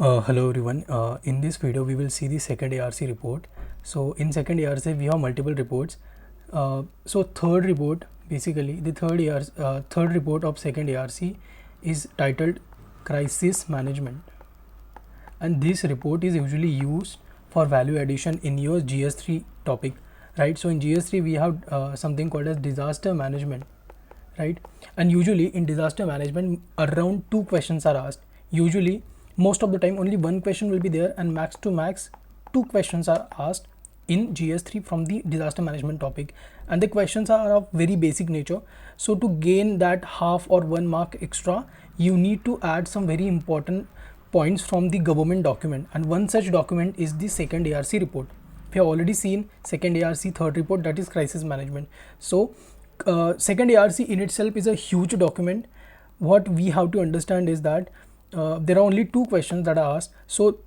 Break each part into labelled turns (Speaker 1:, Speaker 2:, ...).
Speaker 1: Hello everyone. In this video we will see the second ARC report. So in second ARC we have multiple reports. So third report, basically the third report of second ARC is titled Crisis Management, and this report is usually used for value addition in your GS3 topic, right? So in GS3 we have something called as disaster management, right? And usually in disaster management around two questions are asked. Usually most of the time only one question will be there, and max to max two questions are asked in GS3 from the disaster management topic, and the questions are of very basic nature. So to gain that half or 1 mark extra, you need to add some very important points from the government document, and one such document is the second ARC report. We have already seen second ARC third report, that is crisis management. So second ARC in itself is a huge document. What we have to understand is that there are only two questions that are asked, so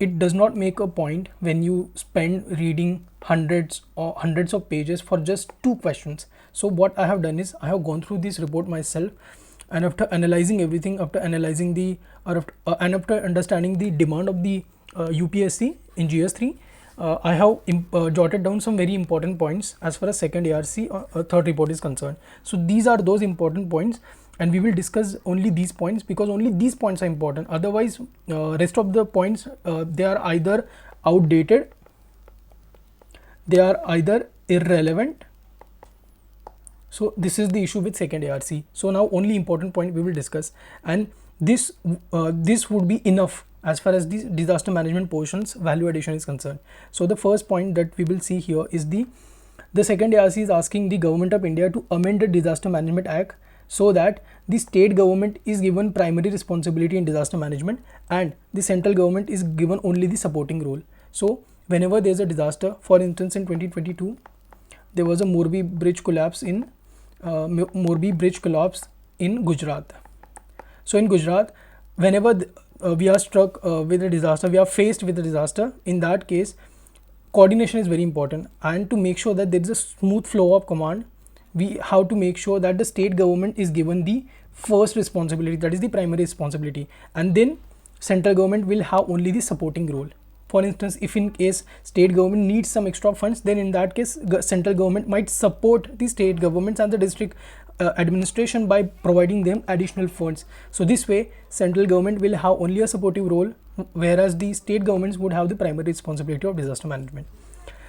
Speaker 1: it does not make a point when you spend reading hundreds of pages for just two questions. So what I have done is I have gone through this report myself, and after analyzing everything, after after understanding the demand of the UPSC in GS3, I have jotted down some very important points as far as second ARC third report is concerned. So these are those important points, and we will discuss only these points because only these points are important. Otherwise rest of the points they are either outdated, they are either irrelevant. So this is the issue with second ARC. So now only important point we will discuss, and this would be enough as far as the disaster management portions value addition is concerned. So the first point that we will see here is the second ARC is asking the government of India to amend the Disaster Management Act so that the state government is given primary responsibility in disaster management and the central government is given only the supporting role. So whenever there is a disaster, for instance in 2022 there was a Morbi bridge collapse in Gujarat. So in Gujarat, whenever we are struck with a disaster, we are faced with a disaster, in that case coordination is very important, and to make sure that there is a smooth flow of command, we have to make sure that the state government is given the first responsibility, that is the primary responsibility, and then central government will have only the supporting role. For instance, if in case state government needs some extra funds, then in that case central government might support the state governments and the district administration by providing them additional funds. So this way central government will have only a supportive role, whereas the state governments would have the primary responsibility of disaster management.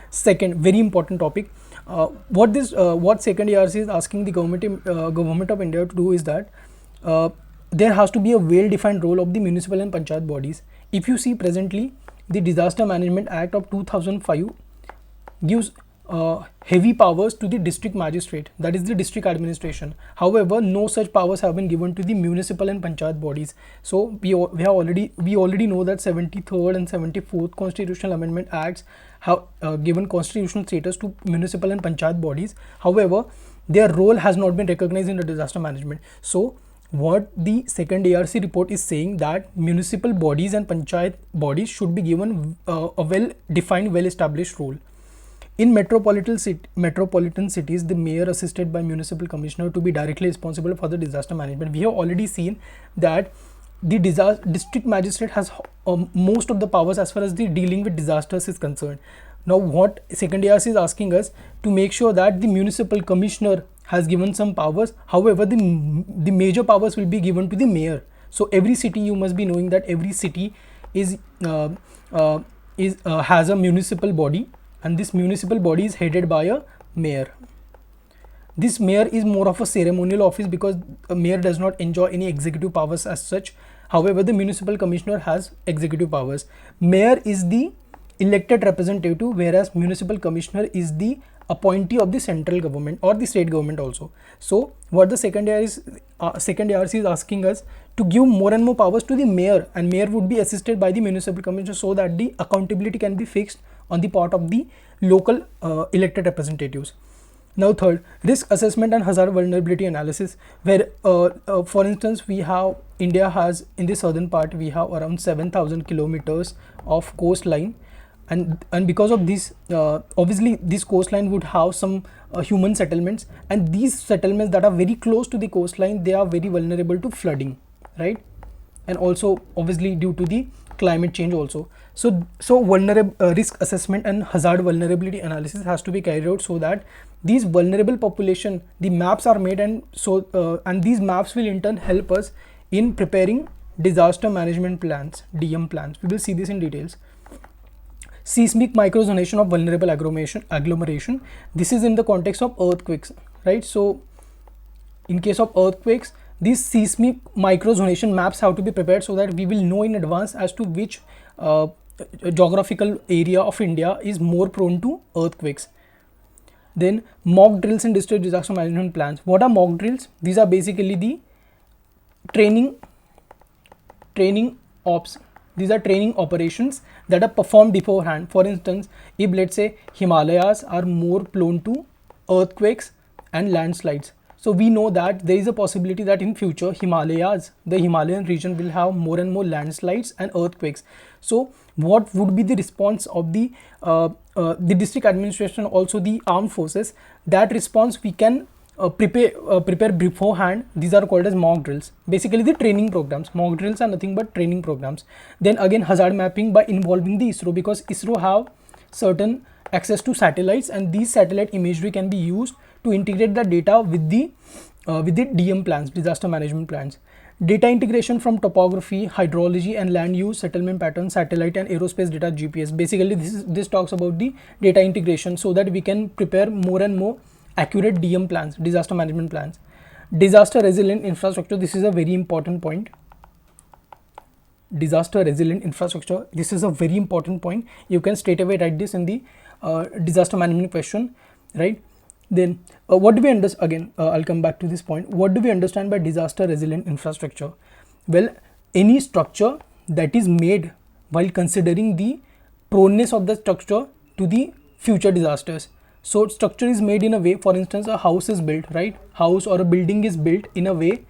Speaker 1: Second very important topic, what second ARC is asking the government of India to do is that there has to be a well defined role of the municipal and panchayat bodies. If you see presently, the Disaster Management Act of 2005 gives heavy powers to the district magistrate, that is the district administration. However, no such powers have been given to the municipal and panchayat bodies. So we already know that 73rd and 74th constitutional amendment acts have given constitutional status to municipal and panchayat bodies. However, their role has not been recognized in the disaster management. So what the second ARC report is saying, that municipal bodies and panchayat bodies should be given a well defined, well established role. In metropolitan cities, the mayor assisted by municipal commissioner to be directly responsible for the disaster management. We have already seen that the district magistrate has most of the powers as far as the dealing with disasters is concerned. Now what second ARC is asking us to make sure that the municipal commissioner has given some powers, however the major powers will be given to the mayor. So every city, you must be knowing that every city is has a municipal body, and this municipal body is headed by a mayor. This mayor is more of a ceremonial office because a mayor does not enjoy any executive powers as such. However, the municipal commissioner has executive powers. Mayor is the elected representative, whereas municipal commissioner is the appointee of the central government or the state government also. So what the second ARC is asking us to give more and more powers to the mayor, and mayor would be assisted by the municipal commissioner so that the accountability can be fixed on the part of the local elected representatives. Now third, risk assessment and hazard vulnerability analysis, where for instance India has, in the southern part we have around 7,000 kilometers of coastline, and because of this obviously this coastline would have some human settlements, and these settlements that are very close to the coastline, they are very vulnerable to flooding, right? And also obviously due to the climate change also. So vulnerable risk assessment and hazard vulnerability analysis has to be carried out, so that these vulnerable population, the maps are made, and and these maps will in turn help us in preparing disaster management plans, DM plans. We will see this in details. Seismic microzonation of vulnerable agglomeration. This is in the context of earthquakes, right? So in case of earthquakes, these seismic microzonation maps have to be prepared, so that we will know in advance as to which geographical area of India is more prone to earthquakes. Then mock drills and district disaster management plans. What are mock drills? These are basically the training ops. These are training operations that are performed beforehand. For instance, if let's say Himalayas are more prone to earthquakes and landslides, so we know that there is a possibility that in future the Himalayan region will have more and more landslides and earthquakes. So what would be the response of the district administration, also the armed forces? That response we can prepare beforehand. These are called as mock drills, basically the training programs. Mock drills are nothing but training programs. Then again, hazard mapping by involving the ISRO, because ISRO have certain access to satellites, and these satellite imagery can be used to integrate the data with the DM plans, disaster management plans. Data integration from topography, hydrology and land use, settlement patterns, satellite and aerospace data, GPS. Basically this talks about the data integration, so that we can prepare more and more accurate DM plans, disaster management plans. Disaster resilient infrastructure. This is a very important point. Disaster resilient infrastructure. This is a very important point. You can straight away write this in the disaster management question, right? Then what do we understand? Again, I'll come back to this point. What do we understand by disaster resilient infrastructure? Well, any structure that is made while considering the proneness of the structure to the future disasters. So structure is made in a way, for instance, a house is built, right? House or a building is built in a way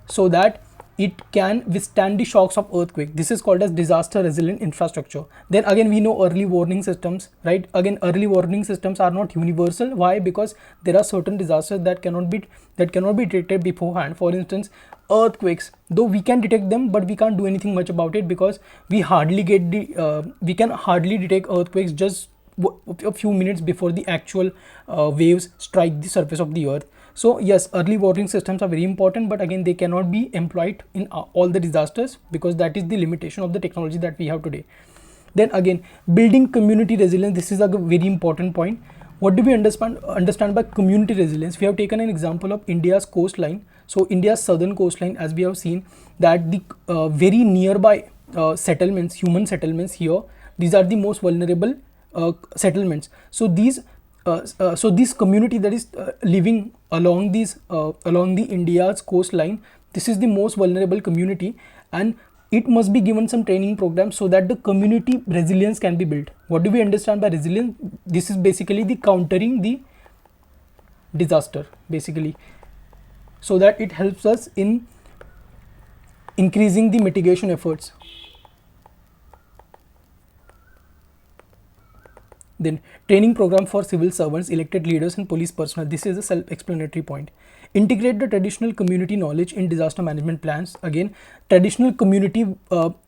Speaker 1: so that it can withstand the shocks of earthquake. This is called as disaster resilient infrastructure. Then again, we know early warning systems, right? Again, early warning systems are not universal. Why? Because there are certain disasters that cannot be detected beforehand. For instance, earthquakes, though we can detect them, but we can't do anything much about it, because we can hardly detect earthquakes just a few minutes before the actual waves strike the surface of the earth. So yes, early warning systems are very important, but again, they cannot be employed in all the disasters, because that is the limitation of the technology that we have today. Then again, building community resilience. This is a very important point. What do we understand by community resilience? We have taken an example of India's coastline. So India's southern coastline, as we have seen, that the very nearby settlements, human settlements here, these are the most vulnerable settlements. So this community that is living along the India's coastline, this is the most vulnerable community, and it must be given some training programs so that the community resilience can be built. What do we understand by resilience? This is basically the countering the disaster, basically, so that it helps us in increasing the mitigation efforts. Then training program for civil servants, elected leaders and police personnel. This is a self-explanatory point. Integrate the traditional community knowledge in disaster management plans. Again, traditional community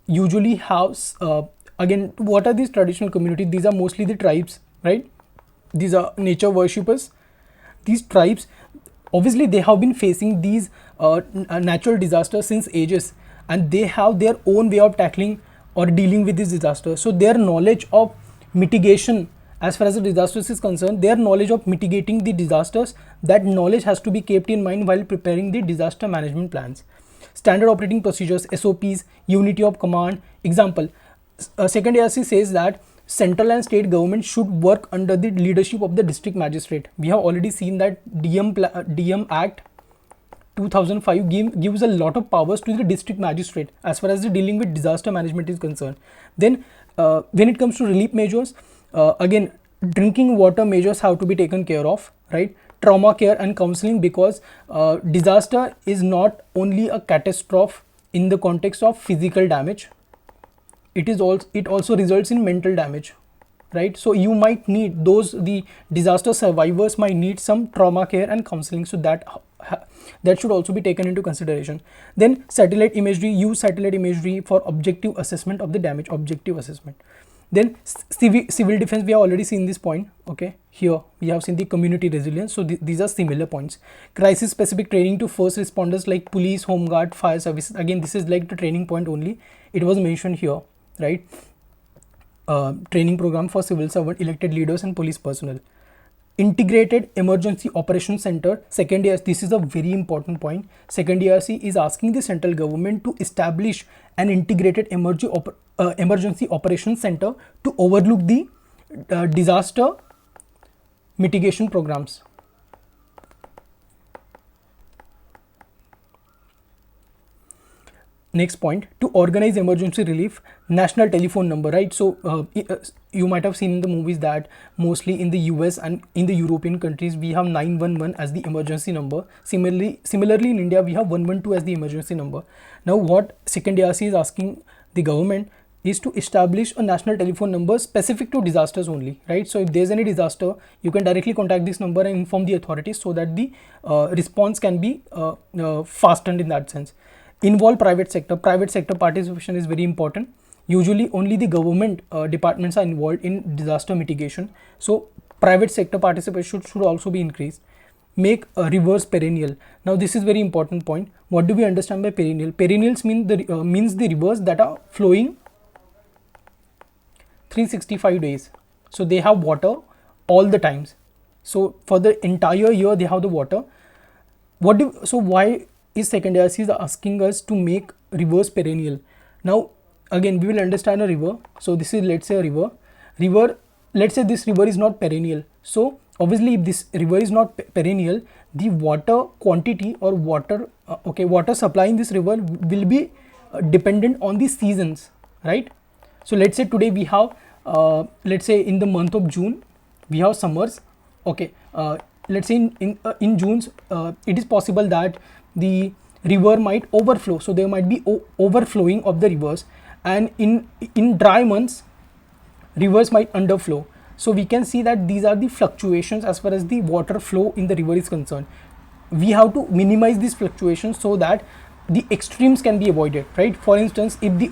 Speaker 1: usually has, again, what are these traditional communities? These are mostly the tribes, right? These are nature worshippers. These tribes, obviously they have been facing these natural disasters since ages, and they have their own way of tackling or dealing with these disasters. So their knowledge of mitigation, as far as the disasters is concerned, their knowledge of mitigating the disasters, that knowledge has to be kept in mind while preparing the disaster management plans. Standard operating procedures, SOPs, unity of command. Example, second ARC says that central and state government should work under the leadership of the district magistrate. We have already seen that DM Act 2005 gives a lot of powers to the district magistrate as far as the dealing with disaster management is concerned. Then when it comes to relief measures, again, drinking water measures have to be taken care of, right? Trauma care and counseling, because disaster is not only a catastrophe in the context of physical damage, it also results in mental damage, right? So you might need the disaster survivors might need some trauma care and counseling, so that that should also be taken into consideration. Then satellite imagery, use satellite imagery for objective assessment of the damage, objective assessment. Then civil defense, we have already seen this point. Okay, here we have seen the community resilience. So these are similar points. Crisis specific training to first responders like police, home guard, fire services. Again, this is like the training point only. It was mentioned here, right? Training program for civil servant, elected leaders and police personnel. Integrated Emergency Operations Center, second ERC, this is a very important point. Second ERC is asking the central government to establish an integrated emergency operations center to overlook the disaster mitigation programs. Next point, to organize emergency relief, national telephone number, right? So you might have seen in the movies that mostly in the US and in the European countries we have 911 as the emergency number. Similarly in India we have 112 as the emergency number. Now what second ERC is asking the government is to establish a national telephone number specific to disasters only, right? So if there's any disaster, you can directly contact this number and inform the authorities so that the response can be fastened in that sense. Involve private sector. Private sector participation is very important. Usually only the government departments are involved in disaster mitigation. So private sector participation should also be increased. Make rivers perennial. Now this is very important point. What do we understand by perennial? Perennials means the rivers that are flowing 365 days. So they have water all the times. So for the entire year they have the water. So why is second ERC is asking us to make rivers perennial? Now again we will understand a river. So this is, let's say, a river. Let's say this river is not perennial. So obviously if this river is not perennial, the water quantity or water supply in this river will be dependent on the seasons, right? So let's say today we have let's say in the month of June we have summers. Okay, let's say in June it is possible that the river might overflow, so there might be overflowing of the rivers, and in dry months rivers might underflow. So we can see that these are the fluctuations as far as the water flow in the river is concerned. We have to minimize these fluctuations so that the extremes can be avoided, right? For instance, if the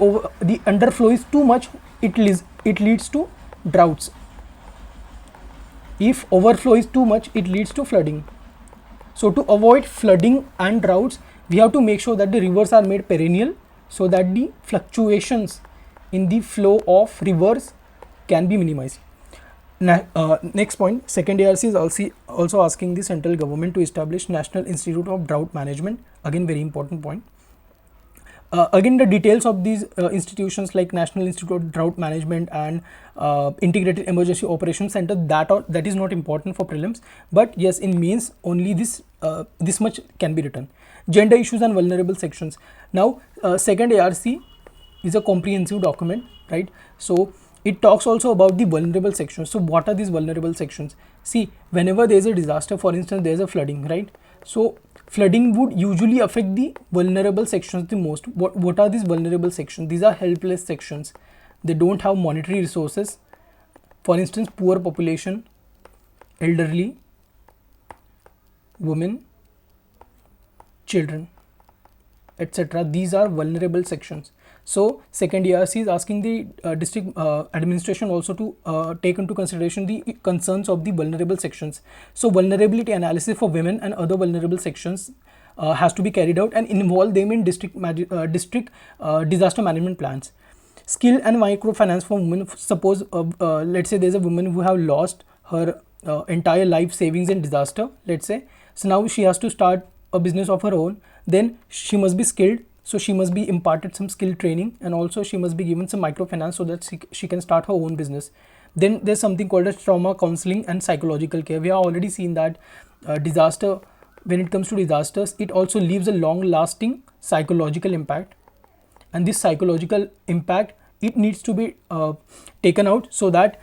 Speaker 1: underflow is too much, it leads to droughts. If overflow is too much, it leads to flooding. So to avoid flooding and droughts, we have to make sure that the rivers are made perennial so that the fluctuations in the flow of rivers can be minimized. Next point, second ERC is also asking the central government to establish National Institute of Drought Management. Again, very important point. Again, the details of these institutions like National Institute of Drought Management and Integrated Emergency Operations Center, that is not important for prelims, but yes, in mains only this much can be written. Gender issues and vulnerable sections. Now second ARC is a comprehensive document, right? So it talks also about the vulnerable sections. So what are these vulnerable sections? See, whenever there is a disaster, for instance there is a flooding, right? So flooding would usually affect the vulnerable sections the most. What are these vulnerable sections? These are helpless sections. They don't have monetary resources. For instance, poor population, elderly, women, children, etc. These are vulnerable sections. So second ERC is asking the district administration also to take into consideration the concerns of the vulnerable sections. So vulnerability analysis for women and other vulnerable sections has to be carried out and involve them in district disaster management plans. Skill and microfinance for women. Suppose let's say there's a woman who have lost her entire life savings in disaster, let's say. So now she has to start a business of her own. Then she must be skilled. So she must be imparted some skill training, and also she must be given some microfinance so that she can start her own business. Then there's something called as trauma counseling and psychological care. We have already seen that disaster, when it comes to disasters, it also leaves a long lasting psychological impact, and this psychological impact, it needs to be taken out, so that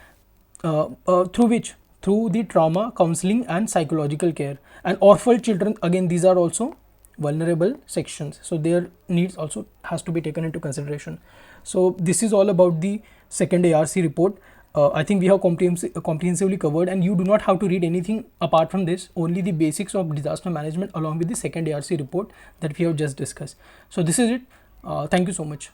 Speaker 1: through the trauma counseling and psychological care. And orphan children, again these are also vulnerable sections, so their needs also has to be taken into consideration. So this is all about the second ARC report. I think we have comprehensively covered, and you do not have to read anything apart from this, only the basics of disaster management along with the second ARC report that we have just discussed. So this is it. Thank you so much.